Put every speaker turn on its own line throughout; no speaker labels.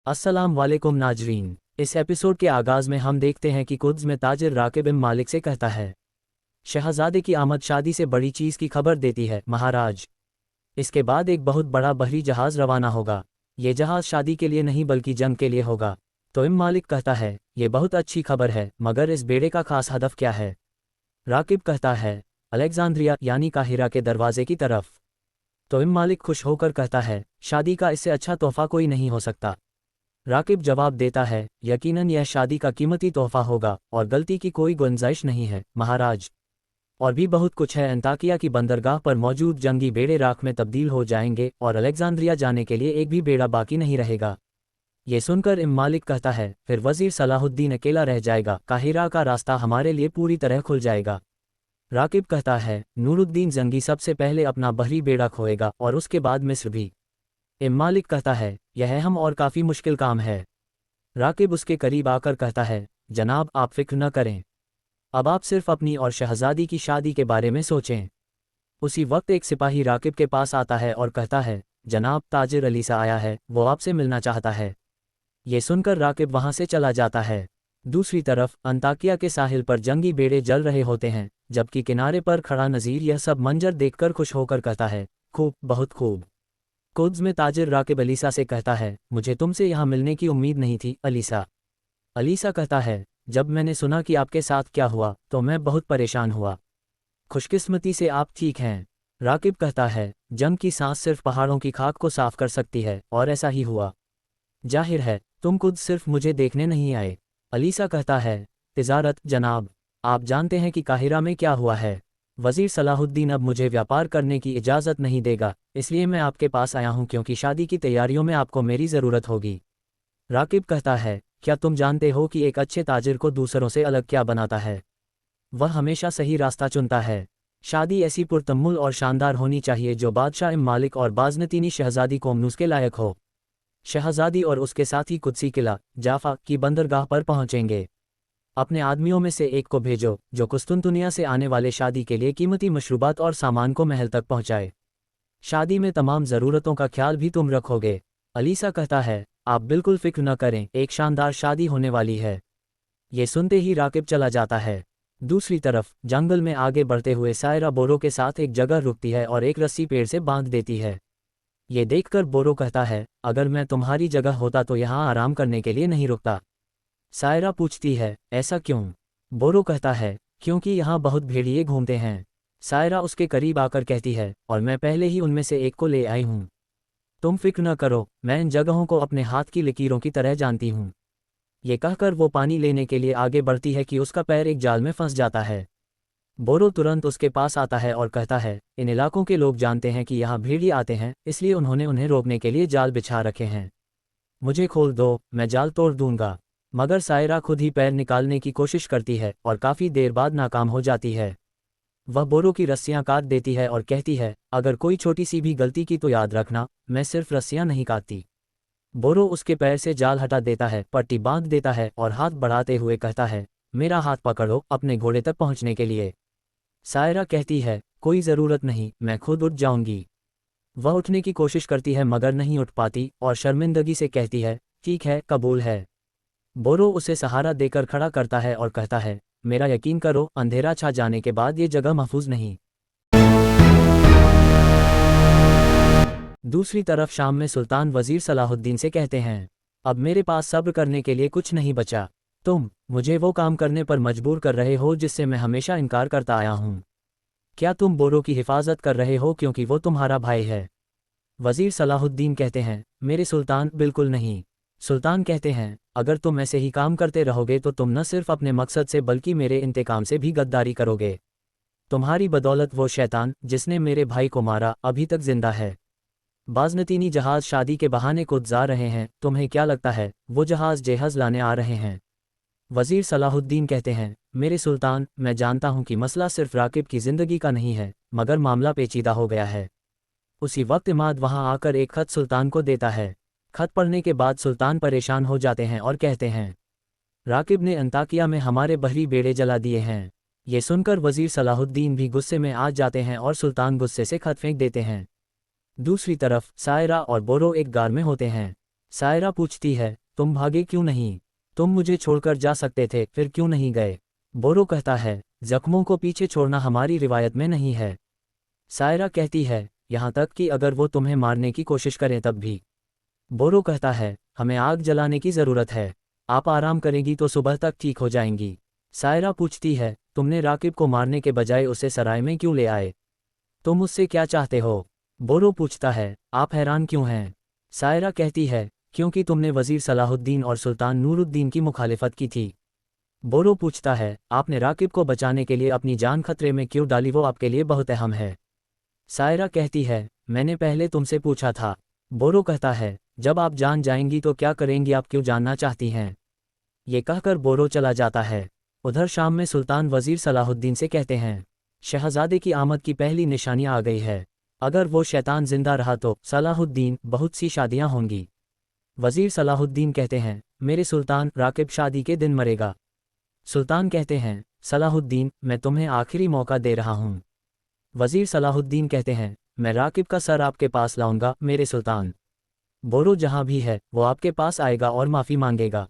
अस्सलाम वालेकुम नाजरीन। इस एपिसोड के आगाज़ में हम देखते हैं कि कुद्स में ताजिर राकिब बिन मालिक से कहता है, शहजादे की आमद शादी से बड़ी चीज़ की खबर देती है महाराज। इसके बाद एक बहुत बड़ा बहरी जहाज़ रवाना होगा। ये जहाज़ शादी के लिए नहीं बल्कि जंग के लिए होगा। तो इम मालिक कहता है, ये बहुत अच्छी खबर है, मगर इस बेड़े का खास हदफ क्या है? राकिब कहता है, अलेक्जेंड्रिया यानी काहिरा के दरवाजे की तरफ। तो इम मालिक खुश होकर कहता है, शादी का इससे अच्छा तोहफा कोई नहीं हो सकता। राकिब जवाब देता है, यकीनन यह शादी का कीमती तोहफा होगा और गलती की कोई गुंजाइश नहीं है महाराज। और भी बहुत कुछ है। अंताकिया की बंदरगाह पर मौजूद जंगी बेड़े राख में तब्दील हो जाएंगे और अलेक्जेंड्रिया जाने के लिए एक भी बेड़ा बाकी नहीं रहेगा। ये सुनकर इम मालिक कहता है, फिर वजीर सलाहुद्दीन अकेला रह जाएगा, काहिरा का रास्ता हमारे लिए पूरी तरह खुल जाएगा। राकिब कहता है, नूरुद्दीन जंगी सबसे पहले अपना बहरी बेड़ा खोएगा और उसके बाद मिस्र भी। इम मालिक कहता है, यह हम और काफ़ी मुश्किल काम है। राकिब उसके करीब आकर कहता है, जनाब आप फिक्र न करें, अब आप सिर्फ अपनी और शहजादी की शादी के बारे में सोचें। उसी वक्त एक सिपाही राकिब के पास आता है और कहता है, जनाब ताजिर अलीसा आया है, वो आपसे मिलना चाहता है। ये सुनकर राकिब वहां से चला जाता है। दूसरी तरफ अंताकिया के साहिल पर जंगी बेड़े जल रहे होते हैं, जबकि किनारे पर खड़ा नज़ीर यह सब मंजर देखकर खुश होकर कहता है, खूब, बहुत खूब। कुद्स में ताजिर राकिब अलीसा से कहता है, मुझे तुमसे यहाँ मिलने की उम्मीद नहीं थी अलीसा। अलीसा कहता है, जब मैंने सुना कि आपके साथ क्या हुआ तो मैं बहुत परेशान हुआ। खुशकिस्मती से आप ठीक हैं। राकिब कहता है, जंग की सांस सिर्फ पहाड़ों की खाक को साफ कर सकती है, और ऐसा ही हुआ। जाहिर है तुम कुद्स सिर्फ मुझे देखने नहीं आए। अलीसा कहता है, तिजारत जनाब, आप जानते हैं कि काहिरा में क्या हुआ है। वज़ीर सलाहुद्दीन अब मुझे व्यापार करने की इजाज़त नहीं देगा, इसलिए मैं आपके पास आया हूं क्योंकि शादी की तैयारियों में आपको मेरी ज़रूरत होगी। राकिब कहता है, क्या तुम जानते हो कि एक अच्छे ताजिर को दूसरों से अलग क्या बनाता है? वह हमेशा सही रास्ता चुनता है। शादी ऐसी पुरतम्मुल और शानदार होनी चाहिए जो बादशाह इम मालिक और बाज़नतीनी शहजादी कोमनूस के लायक हो। शहजादी और उसके साथी कुदसी किला जाफा की बंदरगाह पर पहुंचेंगे। अपने आदमियों में से एक को भेजो जो कुस्तुनतुनिया से आने वाले शादी के लिए कीमती मशरूबात और सामान को महल तक पहुंचाए। शादी में तमाम ज़रूरतों का ख्याल भी तुम रखोगे। अलीसा कहता है, आप बिल्कुल फिक्र न करें, एक शानदार शादी होने वाली है। ये सुनते ही राकिब चला जाता है। दूसरी तरफ जंगल में आगे बढ़ते हुए सायरा बोरो के साथ एक जगह रुकती है और एक रस्सी पेड़ से बांध देती है। ये देखकर बोरो कहता है, अगर मैं तुम्हारी जगह होता तो यहाँ आराम करने के लिए नहीं रुकता। सायरा पूछती है, ऐसा क्यों? बोरो कहता है, क्योंकि यहाँ बहुत भेड़िए घूमते हैं। सायरा उसके करीब आकर कहती है, और मैं पहले ही उनमें से एक को ले आई हूँ। तुम फिक्र न करो, मैं इन जगहों को अपने हाथ की लकीरों की तरह जानती हूँ। ये कहकर वो पानी लेने के लिए आगे बढ़ती है कि उसका पैर एक जाल में फंस जाता है। बोरो तुरंत उसके पास आता है और कहता है, इन इलाकों के लोग जानते हैं कि यहाँ भेड़िए आते हैं, इसलिए उन्होंने उन्हें रोकने के लिए जाल बिछा रखे हैं। मुझे खोल दो, मैं जाल तोड़ दूंगा। मगर सायरा खुद ही पैर निकालने की कोशिश करती है और काफ़ी देर बाद नाकाम हो जाती है। वह बोरो की रस्सियां काट देती है और कहती है, अगर कोई छोटी सी भी गलती की तो याद रखना, मैं सिर्फ रस्सियां नहीं काटती। बोरो उसके पैर से जाल हटा देता है, पट्टी बांध देता है और हाथ बढ़ाते हुए कहता है, मेरा हाथ पकड़ो अपने घोड़े तक पहुंचने के लिए। सायरा कहती है, कोई ज़रूरत नहीं, मैं खुद उठ जाऊंगी। वह उठने की कोशिश करती है मगर नहीं उठ पाती और शर्मिंदगी से कहती है, ठीक है, कबूल है। बोरो उसे सहारा देकर खड़ा करता है और कहता है, मेरा यकीन करो, अंधेरा छा जाने के बाद ये जगह महफूज नहीं। दूसरी तरफ शाम में सुल्तान वजीर सलाहुद्दीन से कहते हैं, अब मेरे पास सब्र करने के लिए कुछ नहीं बचा। तुम मुझे वो काम करने पर मजबूर कर रहे हो जिससे मैं हमेशा इनकार करता आया हूँ। क्या तुम बोरो की हिफाजत कर रहे हो क्योंकि वो तुम्हारा भाई है? वजीर सलाहुद्दीन कहते हैं, मेरे सुल्तान, बिल्कुल नहीं। सुल्तान कहते हैं, अगर तुम ऐसे ही काम करते रहोगे तो तुम न सिर्फ अपने मकसद से बल्कि मेरे इंतकाम से भी गद्दारी करोगे। तुम्हारी बदौलत वो शैतान जिसने मेरे भाई को मारा अभी तक जिंदा है। बाज़नतीनी जहाज शादी के बहाने कुद्स आ रहे हैं, तुम्हें क्या लगता है वो जहाज जेहज़ लाने आ रहे हैं? वजीर सलाहुद्दीन कहते हैं, मेरे सुल्तान, मैं जानता हूं कि मसला सिर्फ राकिब की ज़िंदगी का नहीं है, मगर मामला पेचीदा हो गया है। उसी वक्त इमाद वहां आकर एक खत सुल्तान को देता है। खत पढ़ने के बाद सुल्तान परेशान हो जाते हैं और कहते हैं, राकिब ने अंताकिया में हमारे बहरी बेड़े जला दिए हैं। ये सुनकर वजीर सलाहुद्दीन भी गुस्से में आ जाते हैं और सुल्तान गुस्से से खत फेंक देते हैं। दूसरी तरफ सायरा और बोरो एक गार में होते हैं। सायरा पूछती है, तुम भागे क्यों नहीं? तुम मुझे छोड़कर जा सकते थे, फिर क्यों नहीं गए? बोरो कहता है, जख्मों को पीछे छोड़ना हमारी रिवायत में नहीं है। सायरा कहती है, यहाँ तक कि अगर वो तुम्हें मारने की कोशिश करें तब भी। बोरो कहता है, हमें आग जलाने की ज़रूरत है। आप आराम करेंगी तो सुबह तक ठीक हो जाएंगी। सायरा पूछती है, तुमने राकिब को मारने के बजाय उसे सराय में क्यों ले आए? तुम उससे क्या चाहते हो? बोरो पूछता है, आप हैरान क्यों हैं? सायरा कहती है, क्योंकि तुमने वज़ीर सलाहुद्दीन और सुल्तान नूरुद्दीन की मुखालिफत की थी। बोरो पूछता है, आपने राकिब को बचाने के लिए अपनी जान खतरे में क्यों डाली? वो आपके लिए बहुत अहम है। सायरा कहती है, मैंने पहले तुमसे पूछा था। बोरो कहता है, जब आप जान जाएंगी तो क्या करेंगी? आप क्यों जानना चाहती हैं? ये कहकर बोरो चला जाता है। उधर शाम में सुल्तान वज़ीर सलाहुद्दीन से कहते हैं, शहज़ादे की आमद की पहली निशानियां आ गई है। अगर वो शैतान जिंदा रहा तो सलाहुद्दीन बहुत सी शादियां होंगी। वज़ीर सलाहुद्दीन कहते हैं, मेरे सुल्तान, राकिब शादी के दिन मरेगा। सुल्तान कहते हैं, सलाहुद्दीन, मैं तुम्हें आखिरी मौका दे रहा हूँ। वज़ीर सलाहुद्दीन कहते हैं, मैं राकिब का सर आपके पास लाऊंगा मेरे सुल्तान। बोरो जहाँ भी है वो आपके पास आएगा और माफ़ी मांगेगा।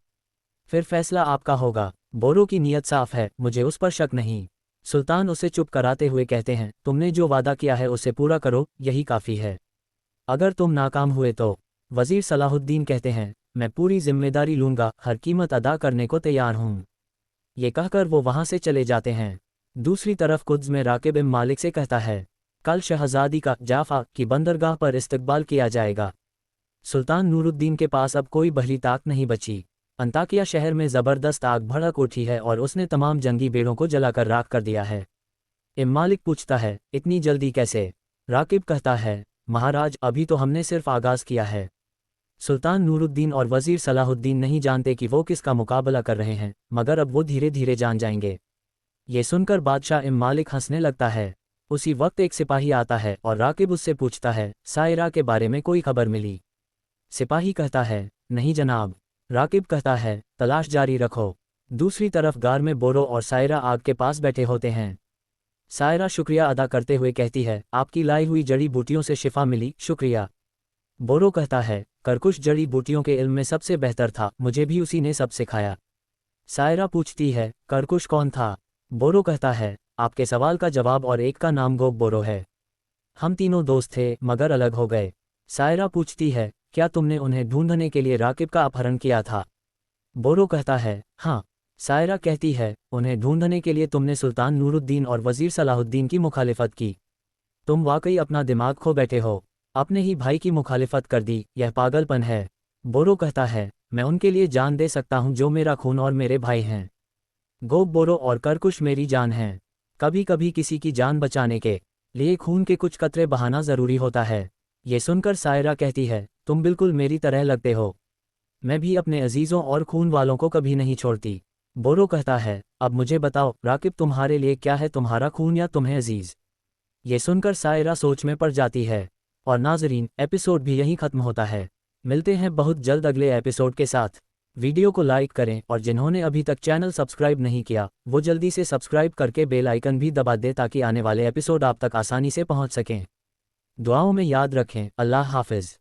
फिर फैसला आपका होगा। बोरो की नीयत साफ है, मुझे उस पर शक नहीं। सुल्तान उसे चुप कराते हुए कहते हैं, तुमने जो वादा किया है उसे पूरा करो, यही काफ़ी है। अगर तुम नाकाम हुए तो? वज़ीर सलाहुद्दीन कहते हैं, मैं पूरी जिम्मेदारी लूँगा, हर कीमत अदा करने को तैयार हूँ। ये कहकर वो वहाँ से चले जाते हैं। दूसरी तरफ कुद्स में राकिब बिन मालिक से कहता है, कल शहज़ादी का जाफा की बंदरगाह पर इस्तकबाल किया जाएगा। सुल्तान नूरुद्दीन के पास अब कोई बहरी ताक नहीं बची। अंताकिया शहर में ज़बरदस्त आग भड़क उठी है और उसने तमाम जंगी बेड़ों को जलाकर राख कर दिया है। इम मालिक पूछता है, इतनी जल्दी कैसे? राकिब कहता है, महाराज, अभी तो हमने सिर्फ आगाज़ किया है। सुल्तान नूरुद्दीन और वज़ीर सलाहुद्दीन नहीं जानते कि वो किसका मुकाबला कर रहे हैं, मगर अब वो धीरे धीरे जान जाएंगे। ये सुनकर बादशाह इम मालिक हंसने लगता है। उसी वक्त एक सिपाही आता है और राकिब उससे पूछता है, सायरा के बारे में कोई खबर मिली? सिपाही कहता है, नहीं जनाब। राकिब कहता है, तलाश जारी रखो। दूसरी तरफ गार में बोरो और सायरा आग के पास बैठे होते हैं। सायरा शुक्रिया अदा करते हुए कहती है, आपकी लाई हुई जड़ी बूटियों से शिफा मिली, शुक्रिया। बोरो कहता है, करकुश जड़ी बूटियों के इल्म में सबसे बेहतर था, मुझे भी उसी ने सब सिखाया। सायरा पूछती है, करकुश कौन था? बोरो कहता है, आपके सवाल का जवाब और एक का नाम गोब बोरो है। हम तीनों दोस्त थे मगर अलग हो गए। सायरा पूछती है, क्या तुमने उन्हें ढूंढने के लिए राकिब का अपहरण किया था? बोरो कहता है, हाँ। सायरा कहती है, उन्हें ढूंढने के लिए तुमने सुल्तान नूरुद्दीन और वज़ीर सलाहुद्दीन की मुखालिफत की। तुम वाकई अपना दिमाग खो बैठे हो। अपने ही भाई की मुखालिफत कर दी, यह पागलपन है। बोरो कहता है, मैं उनके लिए जान दे सकता हूँ जो मेरा खून और मेरे भाई हैं। गोब बोरो और करकुश मेरी जान हैं। कभी कभी किसी की जान बचाने के लिए खून के कुछ कतरे बहाना ज़रूरी होता है। ये सुनकर सायरा कहती है, तुम बिल्कुल मेरी तरह लगते हो। मैं भी अपने अजीज़ों और खून वालों को कभी नहीं छोड़ती। बोरो कहता है, अब मुझे बताओ, राकिब तुम्हारे लिए क्या है, तुम्हारा खून या तुम्हें अजीज़? ये सुनकर सायरा सोच में पड़ जाती है। और नाजरीन, एपिसोड भी यहीं ख़त्म होता है। मिलते हैं बहुत जल्द अगले एपिसोड के साथ। वीडियो को लाइक करें और जिन्होंने अभी तक चैनल सब्सक्राइब नहीं किया वो जल्दी से सब्सक्राइब करके बेल आइकन भी दबा दें ताकि आने वाले एपिसोड आप तक आसानी से पहुंच सकें। दुआओं में याद रखें। अल्लाह हाफ़िज़।